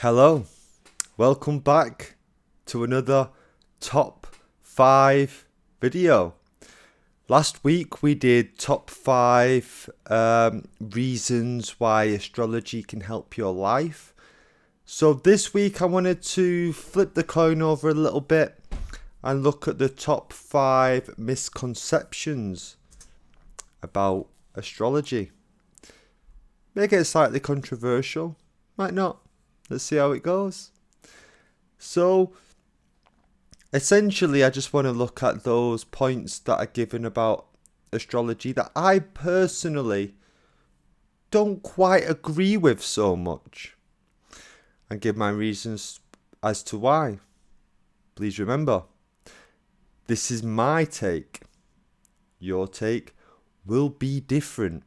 Hello, welcome back to another top 5 video. Last week we did top 5 reasons why astrology can help your life. So this week I wanted to flip the coin over a little bit and look at the top 5 misconceptions about astrology. May get slightly controversial, might not. Let's see how it goes. So, essentially, I just want to look at those points that are given about astrology that I personally don't quite agree with so much, and give my reasons as to why. Please remember, this is my take. Your take will be different.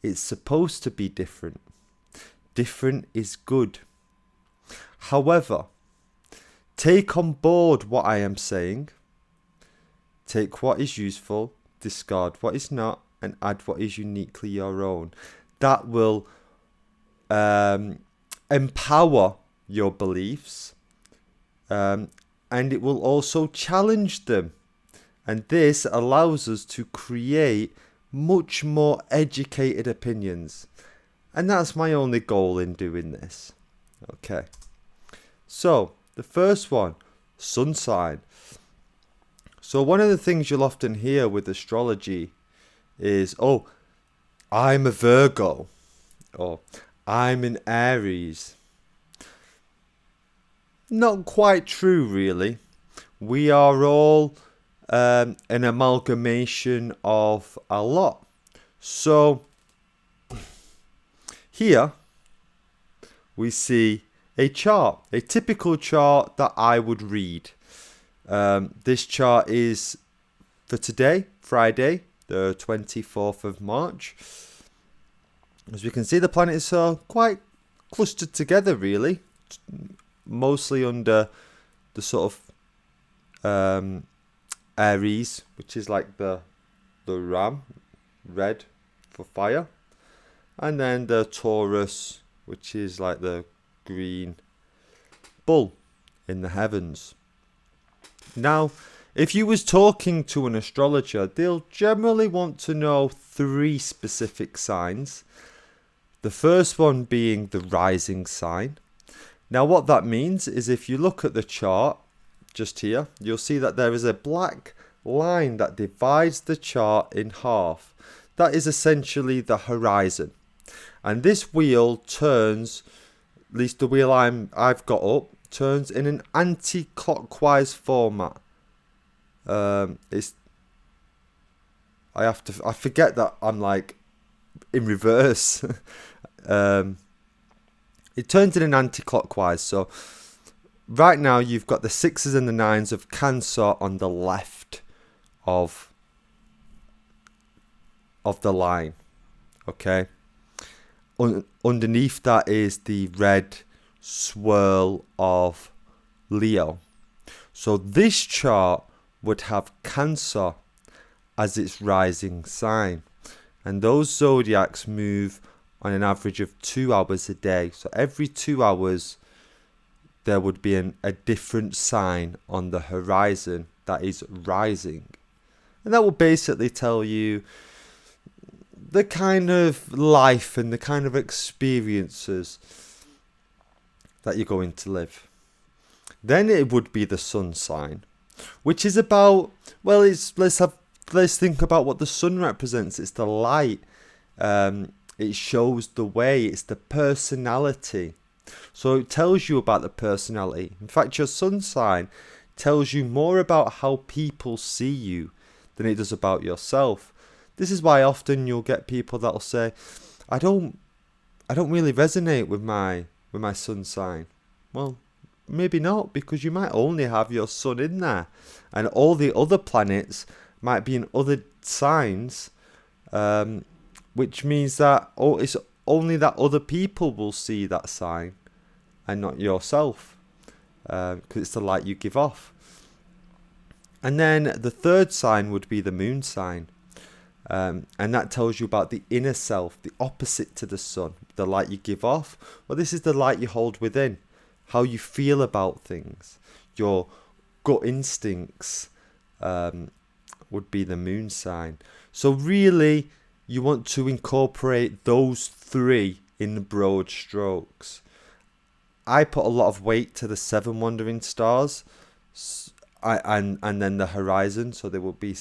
It's supposed to be different. Different is good. However, take on board what I am saying. Take what is useful, discard what is not, and add what is uniquely your own. That will empower your beliefs, and it will also challenge them. And this allows us to create much more educated opinions. And that's my only goal in doing this. Okay. So, the first one, sun sign. So, one of the things you'll often hear with astrology is, oh, I'm a Virgo, or I'm an Aries. Not quite true, really. We are all an amalgamation of a lot. So, here we see a chart, a typical chart that I would read. This chart is for today, Friday, the 24th of March. As we can see, the planets are quite clustered together, really. Mostly under the sort of Aries, which is like the ram, red for fire. And then the Taurus, which is like the green bull in the heavens. Now, if you was talking to an astrologer, they'll generally want to know 3 specific signs. The first one being the rising sign. Now, what that means is if you look at the chart just here, you'll see that there is a black line that divides the chart in half. That is essentially the horizon. And this wheel turns, at least the wheel I've got up, turns in an anti-clockwise format. I forget that I'm like in reverse. It turns in an anti-clockwise. So right now you've got the 6s and the 9s of Cancer on the left of the line. Okay. Underneath that is the red swirl of Leo. So this chart would have Cancer as its rising sign. And those zodiacs move on an average of 2 hours a day. So every 2 hours there would be a different sign on the horizon that is rising. And that will basically tell you the kind of life and the kind of experiences that you're going to live. Then it would be the sun sign, which is about, well, let's think about what the sun represents. It's the light. It shows the way. It's the personality. So it tells you about the personality. In fact, your sun sign tells you more about how people see you than it does about yourself. This is why often you'll get people that'll say, I don't really resonate with my sun sign. Well, maybe not, because you might only have your sun in there, and all the other planets might be in other signs, which means that it's only that other people will see that sign and not yourself, because it's the light you give off. And then the third sign would be the moon sign. And that tells you about the inner self, the opposite to the sun, the light you give off. Well, this is the light you hold within. how you feel about things, your gut instincts would be the moon sign. So really, you want to incorporate those three in broad strokes. I put a lot of weight to the 7 wandering stars, and then the horizon, so there will be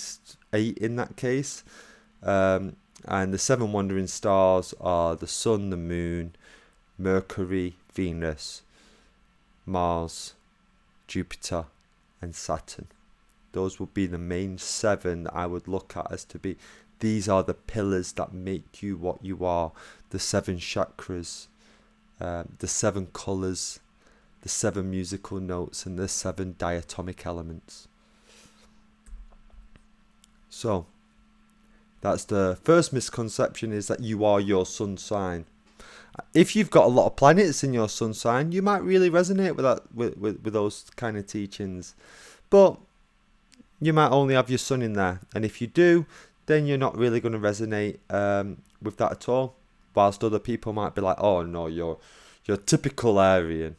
8 in that case. And the 7 wandering stars are the Sun, the Moon, Mercury, Venus, Mars, Jupiter, and Saturn. Those would be the main 7 that I would look at as to be, these are the pillars that make you what you are. The 7 chakras, the 7 colours, the 7 musical notes, and the 7 diatomic elements. So, that's the first misconception, is that you are your sun sign. If you've got a lot of planets in your sun sign, you might really resonate with that, with those kind of teachings. But you might only have your sun in there. And if you do, then you're not really going to resonate with that at all. Whilst other people might be like, oh no, you're typical Aryan.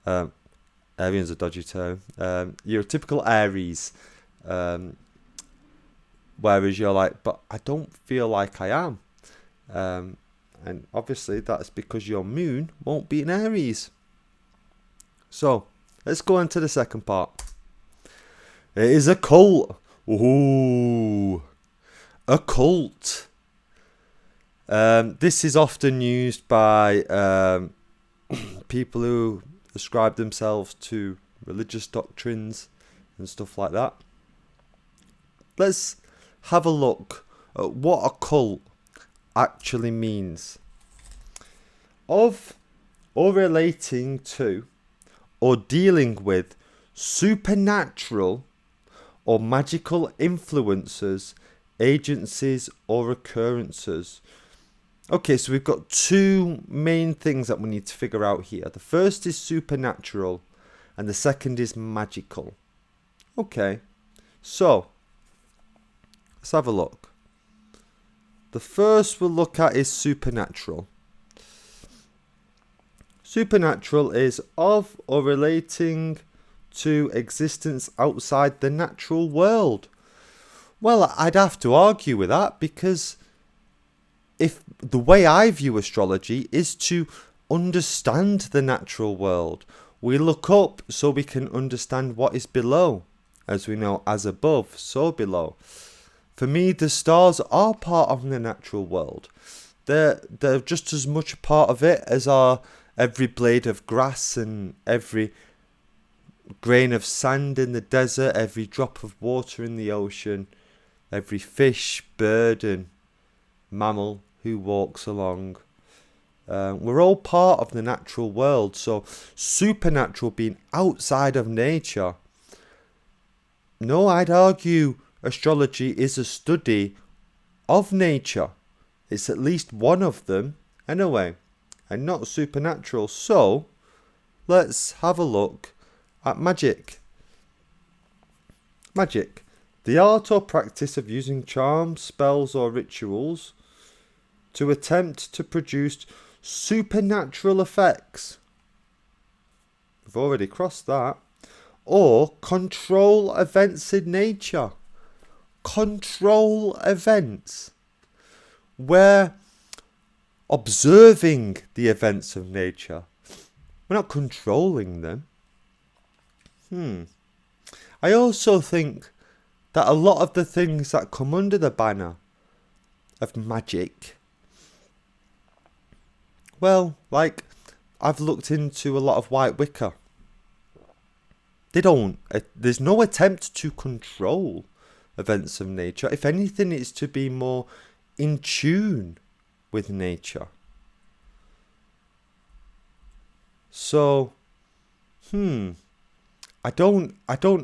Aryan's a dodgy term. You're a typical Aries. Whereas you're like, but I don't feel like I am. And obviously that's because your moon won't be in Aries. So, let's go on to the second part. It is a cult. Ooh. A cult. This is often used by people who ascribe themselves to religious doctrines and stuff like that. Let's have a look at what a cult actually means. Of or relating to or dealing with supernatural or magical influences, agencies or occurrences. Okay, so we've got 2 main things that we need to figure out here. The first is supernatural and the second is magical. Okay, so let's have a look. The first we'll look at is supernatural. Supernatural is of or relating to existence outside the natural world. Well, I'd have to argue with that, because if the way I view astrology is to understand the natural world, we look up so we can understand what is below. As we know, as above, so below. For me, the stars are part of the natural world. They're just as much a part of it as are every blade of grass and every grain of sand in the desert, every drop of water in the ocean, every fish, bird and mammal who walks along. We're all part of the natural world. So supernatural being outside of nature. No, I'd argue astrology is a study of nature. It's at least one of them, anyway, and not supernatural. So, let's have a look at magic. Magic. The art or practice of using charms, spells or rituals to attempt to produce supernatural effects. We've already crossed that. Or control events in nature. Control events. We're observing the events of nature. We're not controlling them. I also think that a lot of the things that come under the banner of magic, well, like, I've looked into a lot of White Wicca. There's no attempt to control events of nature. If anything, it's to be more in tune with nature. So, I don't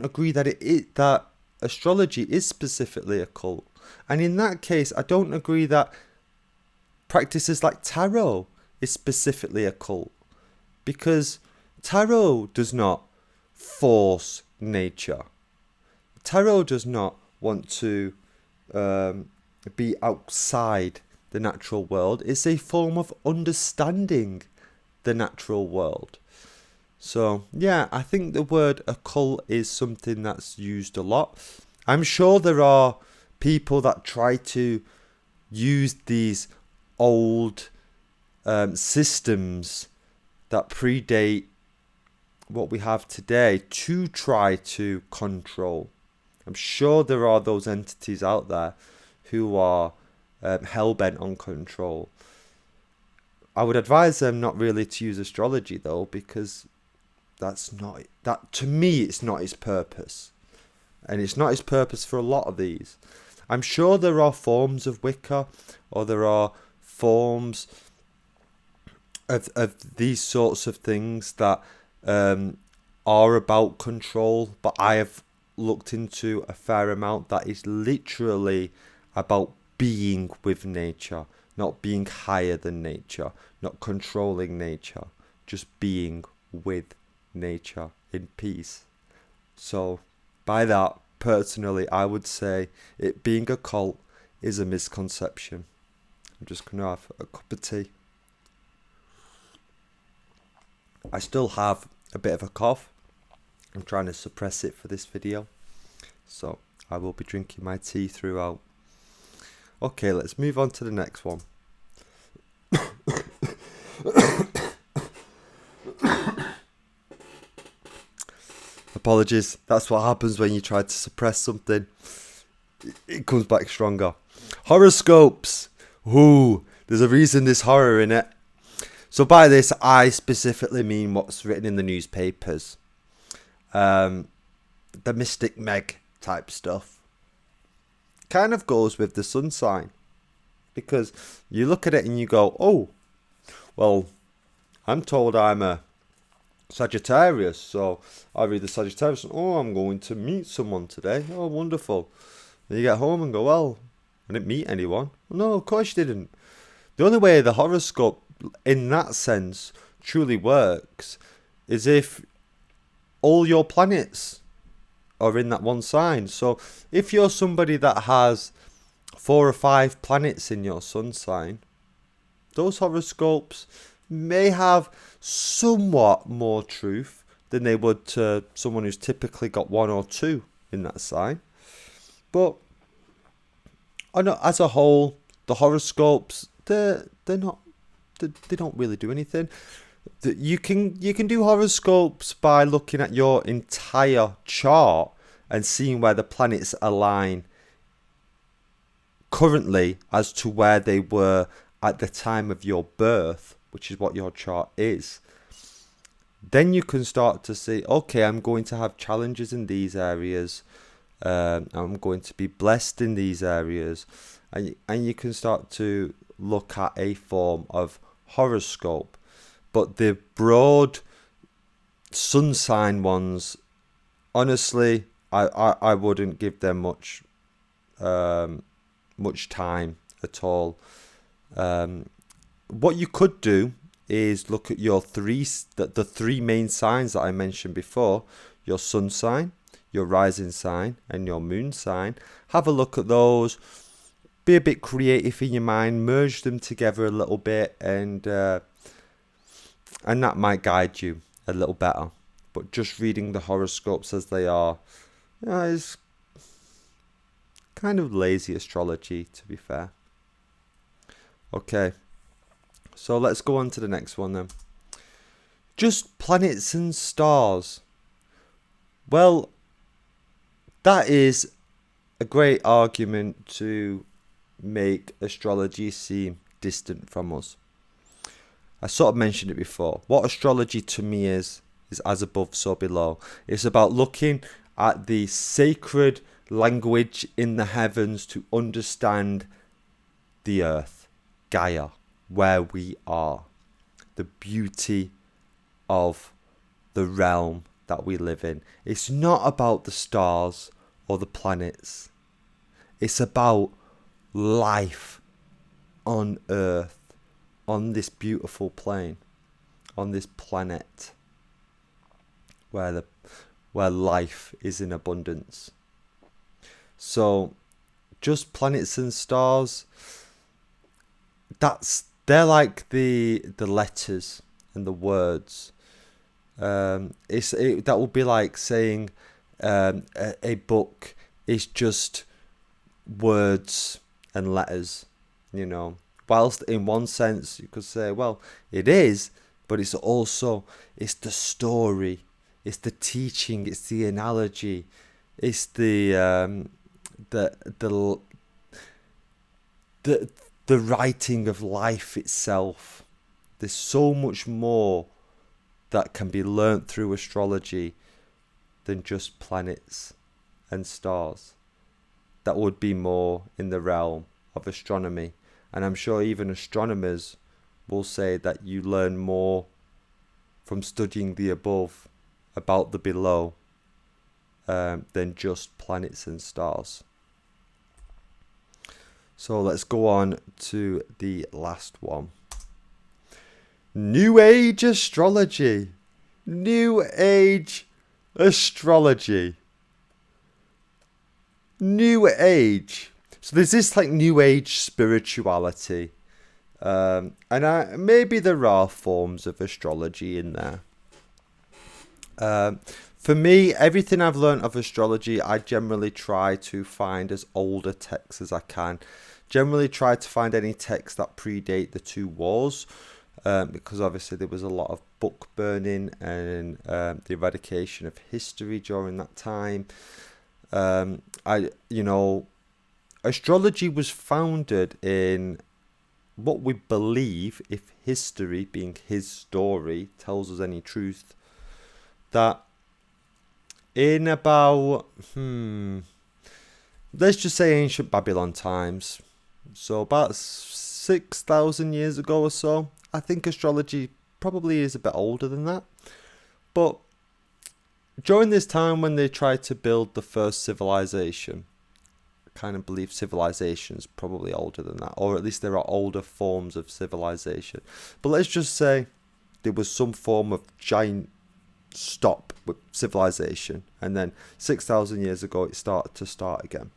agree that that astrology is specifically a cult. And in that case, I don't agree that practices like tarot is specifically a cult, because tarot does not force nature. Tarot does not want to be outside the natural world. It's a form of understanding the natural world. So yeah, I think the word occult is something that's used a lot. I'm sure there are people that try to use these old systems that predate what we have today to try to control. I'm sure there are those entities out there who are hell-bent on control. I would advise them not really to use astrology though, because to me it's not its purpose. And it's not its purpose for a lot of these. I'm sure there are forms of Wicca, or there are forms of these sorts of things that are about control, but I have looked into a fair amount that is literally about being with nature, not being higher than nature, not controlling nature, just being with nature in peace. So by that, personally, I would say it being a cult is a misconception. I'm just going to have a cup of tea. I still have a bit of a cough. I'm trying to suppress it for this video. So I will be drinking my tea throughout. Okay, let's move on to the next one. Apologies, that's what happens when you try to suppress something. It comes back stronger. Horoscopes. Ooh, there's a reason there's horror in it. So by this, I specifically mean what's written in the newspapers. The Mystic Meg type stuff. Kind of goes with the sun sign. Because you look at it and you go, oh, well, I'm told I'm a Sagittarius, so I read the Sagittarius and, oh, I'm going to meet someone today. Oh, wonderful. Then you get home and go, well, I didn't meet anyone. No, of course you didn't. The only way the horoscope in that sense truly works is if all your planets are in that one sign. So if you're somebody that has 4 or 5 planets in your sun sign, those horoscopes may have somewhat more truth than they would to someone who's typically got 1 or 2 in that sign. But as a whole, the horoscopes they don't really do anything. You can do horoscopes by looking at your entire chart and seeing where the planets align currently as to where they were at the time of your birth, which is what your chart is. Then you can start to see, okay, I'm going to have challenges in these areas. I'm going to be blessed in these areas. And you can start to look at a form of horoscope. But the broad sun sign ones, honestly, I wouldn't give them much time at all. What you could do is look at your the 3 main signs that I mentioned before: your sun sign, your rising sign, and your moon sign. Have a look at those. Be a bit creative in your mind, merge them together a little bit, and that might guide you a little better. But just reading the horoscopes as they are is kind of lazy astrology, to be fair. Okay, so let's go on to the next one then. Just planets and stars. Well, that is a great argument to make astrology seem distant from us. I sort of mentioned it before. What astrology to me is as above, so below. It's about looking at the sacred language in the heavens to understand the earth, Gaia, where we are, the beauty of the realm that we live in. It's not about the stars or the planets. It's about life on earth, on this beautiful plane, on this planet where life is in abundance. So just planets and stars, they're like the letters and the words That would be like saying a book is just words and letters, you know. Whilst in one sense you could say, well, it is, but it's the story, it's the teaching, it's the analogy, it's the the the the writing of life itself. There's so much more that can be learnt through astrology than just planets and stars. That would be more in the realm of astronomy. And I'm sure even astronomers will say that you learn more from studying the above about the below than just planets and stars. So let's go on to the last one. New Age astrology. New Age astrology. New Age. So there's this like New Age spirituality. And maybe there are forms of astrology in there. For me, everything I've learned of astrology, I generally try to find as older texts as I can. Generally try to find any texts that predate the two wars, because obviously there was a lot of book burning and the eradication of history during that time. Astrology was founded in what we believe, if history, being his story, tells us any truth, that in about, let's just say ancient Babylon times, so about 6,000 years ago or so, I think astrology probably is a bit older than that, but during this time when they tried to build the first civilization, I kind of believe civilization's probably older than that, or at least there are older forms of civilization, but let's just say there was some form of giant stop with civilization, and then 6,000 years ago it started to start again.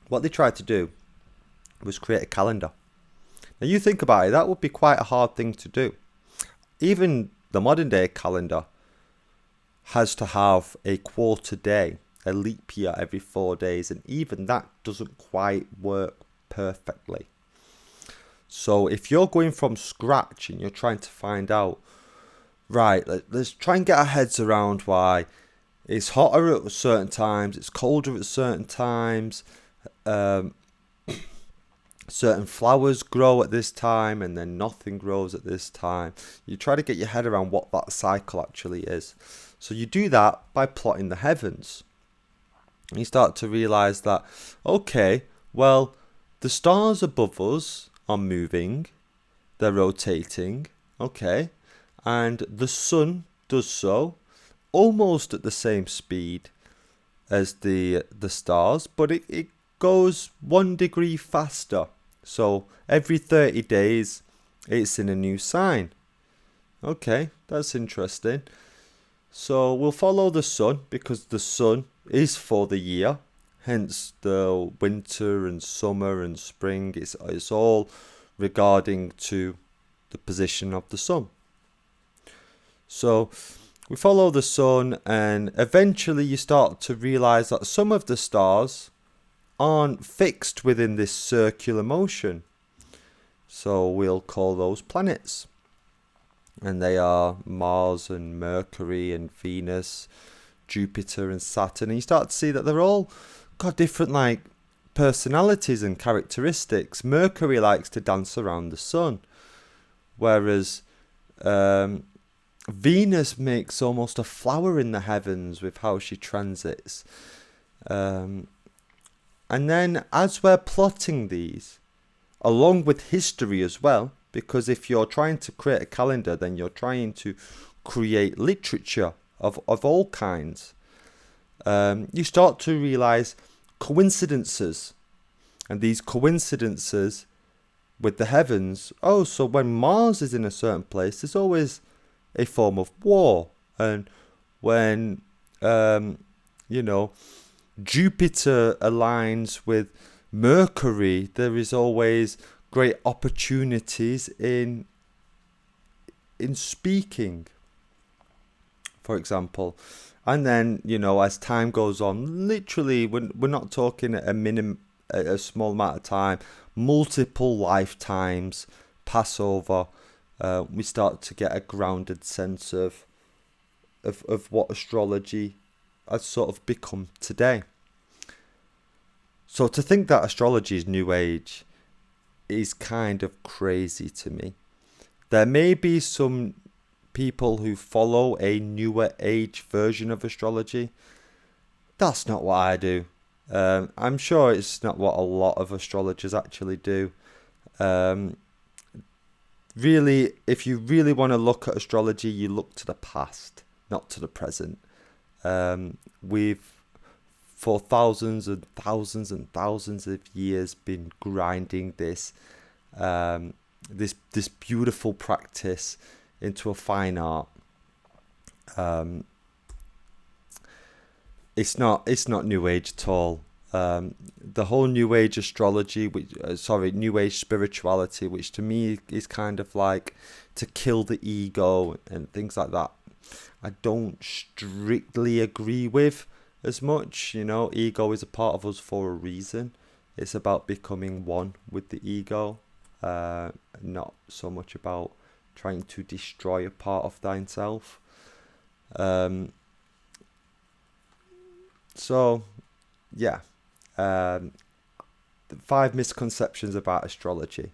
What they tried to do was create a calendar. Now you think about it, that would be quite a hard thing to do. Even the modern day calendar has to have a quarter day, a leap year every 4 days, and even that doesn't quite work perfectly. So if you're going from scratch and you're trying to find out, right, let's try and get our heads around why it's hotter at certain times, it's colder at certain times, certain flowers grow at this time and then nothing grows at this time. You try to get your head around what that cycle actually is. So you do that by plotting the heavens. And you start to realize that, okay, well, the stars above us are moving, they're rotating, okay, and the sun does so almost at the same speed as the stars, but it goes 1 degree faster. So every 30 days it's in a new sign. Okay, that's interesting. So we'll follow the sun because the sun is for the year, hence the winter and summer and spring. It's all regarding to the position of the sun. So we follow the sun, and eventually you start to realize that some of the stars aren't fixed within this circular motion. So we'll call those planets. And they are Mars and Mercury and Venus, Jupiter and Saturn. And you start to see that they're all got different like personalities and characteristics. Mercury likes to dance around the sun, whereas Venus makes almost a flower in the heavens with how she transits. And then as we're plotting these, along with history as well, because if you're trying to create a calendar, then you're trying to create literature of all kinds. You start to realize coincidences. And these coincidences with the heavens, so when Mars is in a certain place, there's always a form of war. And when, Jupiter aligns with Mercury, there is always great opportunities in in speaking, for example. And then, as time goes on, literally, we're not talking a small amount of time, multiple lifetimes pass over. We start to get a grounded sense of what astrology has sort of become today. So to think that astrology is New Age is kind of crazy to me. There may be some people who follow a newer age version of astrology. That's not what I do. I'm sure it's not what a lot of astrologers actually do. Really, if you really want to look at astrology, you look to the past, not to the present. We've, for thousands and thousands and thousands of years, been grinding this beautiful practice into a fine art. It's not New Age at all. The whole New Age astrology, New Age spirituality, which to me is kind of like to kill the ego and things like that, I don't strictly agree with as much. Ego is a part of us for a reason. It's about becoming one with the ego, not so much about trying to destroy a part of thyself. So, yeah. 5 misconceptions about astrology.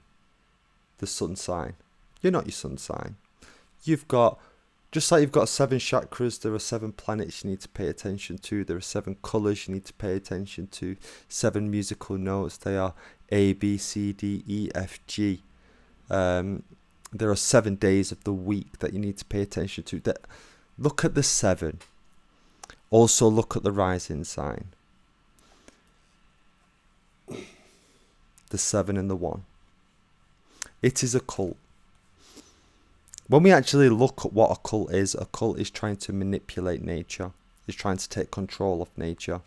The sun sign. You're not your sun sign. Just like you've got 7 chakras, there are 7 planets you need to pay attention to. There are 7 colours you need to pay attention to. 7 musical notes. They are A, B, C, D, E, F, G. There are 7 days of the week that you need to pay attention to. Look at the 7. Also look at the rising sign. The 7 and the 1. It is a cult. When we actually look at what a cult is trying to manipulate nature. It's trying to take control of nature.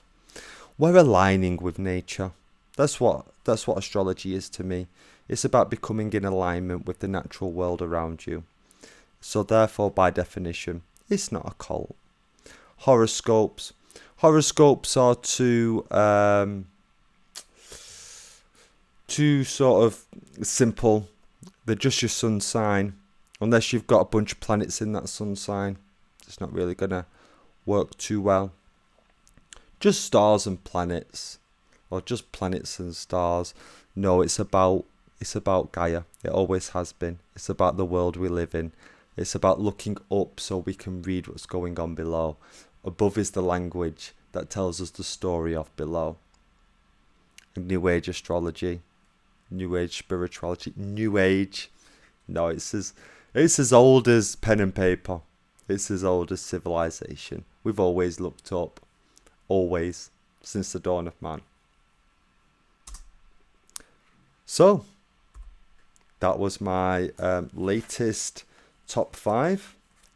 We're aligning with nature. That's what astrology is to me. It's about becoming in alignment with the natural world around you. So therefore, by definition, it's not a cult. Horoscopes. Horoscopes are too sort of simple. They're just your sun sign. Unless you've got a bunch of planets in that sun sign, it's not really going to work too well. Just stars and planets, or just planets and stars. No, it's about Gaia. It always has been. It's about the world we live in. It's about looking up so we can read what's going on below. Above is the language that tells us the story of below. New Age astrology, New Age spirituality, New Age. No, it's as old as pen and paper. It's as old as civilization. We've always looked up. Always. Since the dawn of man. So, that was my latest top 5.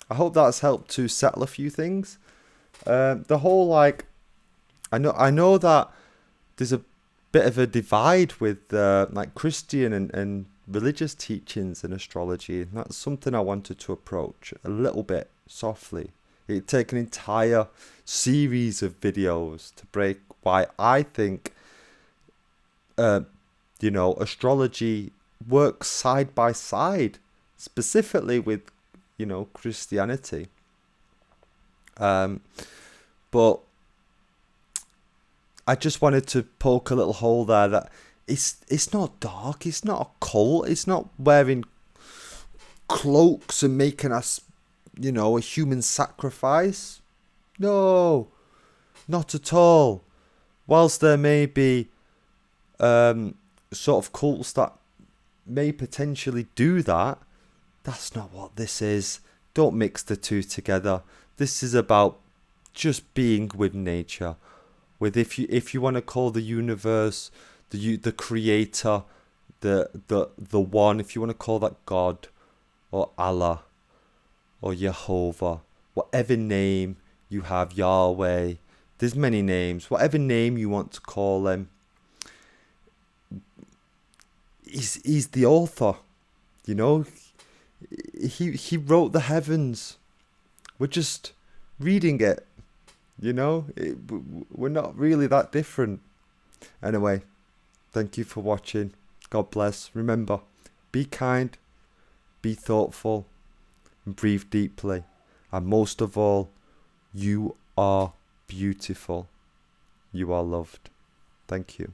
I hope that's helped to settle a few things. The whole I know that there's a bit of a divide with Christian and religious teachings in astrology. And that's something I wanted to approach a little bit softly. It'd take an entire series of videos to break why I think astrology works side by side, specifically with Christianity. But I just wanted to poke a little hole there that it's not dark, it's not a cult, it's not wearing cloaks and making us, a human sacrifice. No, not at all. Whilst there may be sort of cults that may potentially do that, that's not what this is. Don't mix the two together. This is about just being with nature. With if you want to call the universe, the creator, the one, if you want to call that God or Allah or Jehovah, whatever name you have, Yahweh, there's many names, whatever name you want to call him, he's the author, He wrote the heavens. We're just reading it. We're not really that different. Anyway, thank you for watching. God bless. Remember, be kind, be thoughtful, and breathe deeply. And most of all, you are beautiful. You are loved. Thank you.